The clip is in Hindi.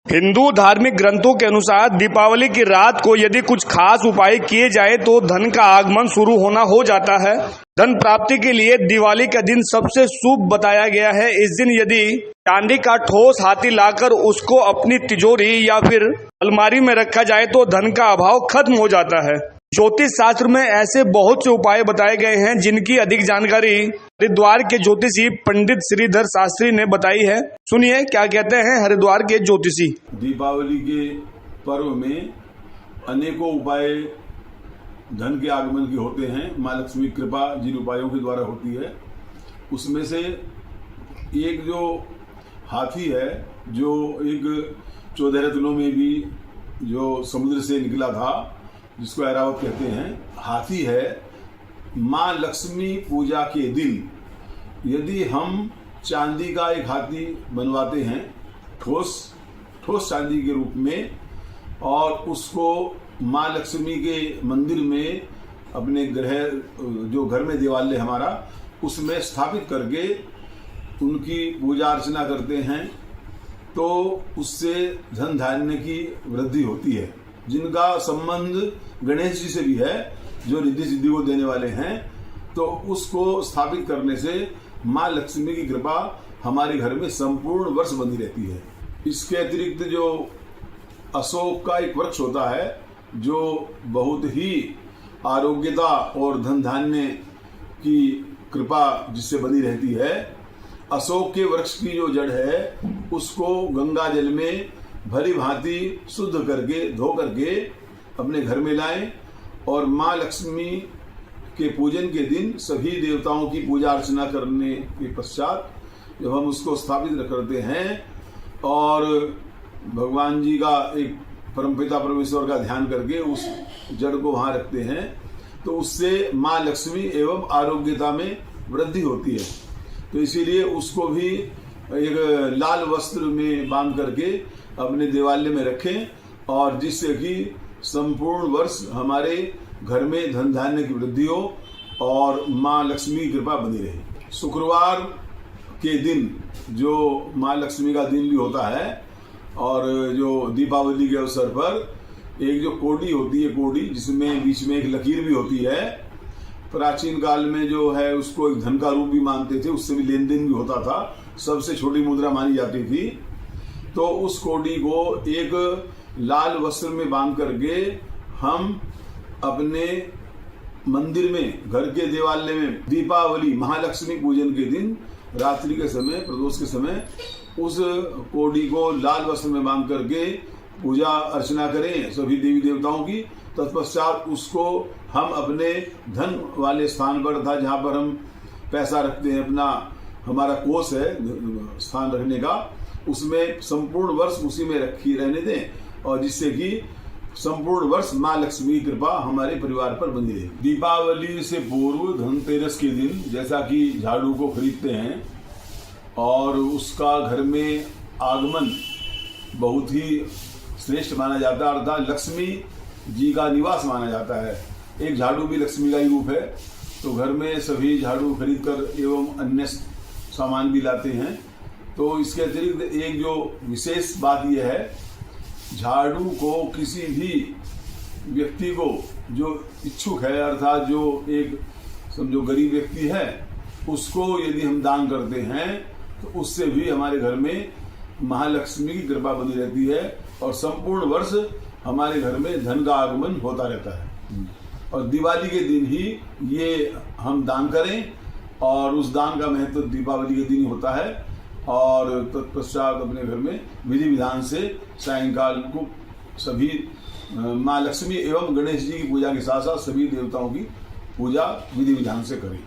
हिंदू धार्मिक ग्रंथों के अनुसार दीपावली की रात को यदि कुछ खास उपाय किए जाए तो धन का आगमन शुरू होना हो जाता है। धन प्राप्ति के लिए दिवाली का दिन सबसे शुभ बताया गया है। इस दिन यदि चांदी का ठोस हाथी लाकर उसको अपनी तिजोरी या फिर अलमारी में रखा जाए तो धन का अभाव खत्म हो जाता है। ज्योतिष शास्त्र में ऐसे बहुत से उपाय बताए गए हैं जिनकी अधिक जानकारी हरिद्वार के ज्योतिषी पंडित श्रीधर शास्त्री ने बताई है। सुनिए क्या कहते हैं हरिद्वार के ज्योतिषी। दीपावली के पर्व में अनेकों उपाय धन के आगमन के होते हैं। माँ लक्ष्मी की कृपा जिन उपायों के द्वारा होती है उसमें से एक जो हाथी है, जो एक 14 रत्नों में भी जो समुद्र से निकला था, जिसको ऐरावत कहते हैं, हाथी है। माँ लक्ष्मी पूजा के दिन यदि हम चांदी का एक हाथी बनवाते हैं ठोस चांदी के रूप में, और उसको माँ लक्ष्मी के मंदिर में अपने जो घर में देवालय हमारा उसमें स्थापित करके उनकी पूजा अर्चना करते हैं तो उससे धन धान्य की वृद्धि होती है। जिनका संबंध गणेश जी से भी है, जो रिद्धि सिद्धि को देने वाले हैं, तो उसको स्थापित करने से माँ लक्ष्मी की कृपा हमारे घर में संपूर्ण वर्ष बनी रहती है। इसके अतिरिक्त जो अशोक का एक वृक्ष होता है जो बहुत ही आरोग्यता और धन धान्य की कृपा जिससे बनी रहती है, अशोक के वृक्ष की जो जड़ है उसको गंगा जल में भली भांति शुद्ध करके धो करके अपने घर में लाएं और माँ लक्ष्मी के पूजन के दिन सभी देवताओं की पूजा अर्चना करने के पश्चात जब हम उसको स्थापित करते हैं और भगवान जी का एक परमपिता परमेश्वर का ध्यान करके उस जड़ को वहाँ रखते हैं तो उससे माँ लक्ष्मी एवं आरोग्यता में वृद्धि होती है। तो इसीलिए उसको भी एक लाल वस्त्र में बांध करके अपने देवालय में रखें और जिससे कि संपूर्ण वर्ष हमारे घर में धन धान्य की वृद्धि हो और माँ लक्ष्मी की कृपा बनी रहे। शुक्रवार के दिन जो माँ लक्ष्मी का दिन भी होता है और जो दीपावली के अवसर पर एक जो कोडी होती है, कोडी जिसमें बीच में एक लकीर भी होती है, प्राचीन काल में जो है उसको एक धन का रूप भी मानते थे, उससे भी लेन देन भी होता था, सबसे छोटी मुद्रा मानी जाती थी। तो उस कोडी को एक लाल वस्त्र में बांध करके हम अपने मंदिर में, घर के देवालय में दीपावली महालक्ष्मी पूजन के दिन रात्रि के समय, प्रदोष के समय उस कोडी को लाल वस्त्र में बांध करके पूजा अर्चना करें सभी देवी देवताओं की। तत्पश्चात उसको हम अपने धन वाले स्थान पर था जहाँ पर हम पैसा रखते हैं, अपना हमारा कोष है स्थान रखने का, उसमें संपूर्ण वर्ष उसी में रखी रहने दें और जिससे कि संपूर्ण वर्ष माँ लक्ष्मी की कृपा हमारे परिवार पर बनी रहे। दीपावली से पूर्व धनतेरस के दिन जैसा कि झाड़ू को खरीदते हैं और उसका घर में आगमन बहुत ही श्रेष्ठ माना जाता है, अर्थात लक्ष्मी जी का निवास माना जाता है। एक झाड़ू भी लक्ष्मी का ही रूप है, तो घर में सभी झाड़ू खरीद कर एवं अन्य सामान भी लाते हैं। तो इसके अतिरिक्त एक जो विशेष बात यह है, झाड़ू को किसी भी व्यक्ति को जो इच्छुक है, अर्थात जो एक समझो गरीब व्यक्ति है, उसको यदि हम दान करते हैं तो उससे भी हमारे घर में महालक्ष्मी की कृपा बनी रहती है और संपूर्ण वर्ष हमारे घर में धन का आगमन होता रहता है। और दिवाली के दिन ही ये हम दान करें और उस दान का महत्व तो दीपावली के दिन ही होता है। और तत्पश्चात अपने घर में विधि विधान से सायंकाल को सभी माँ लक्ष्मी एवं गणेश जी की पूजा के साथ साथ सभी देवताओं की पूजा विधि विधान से करें।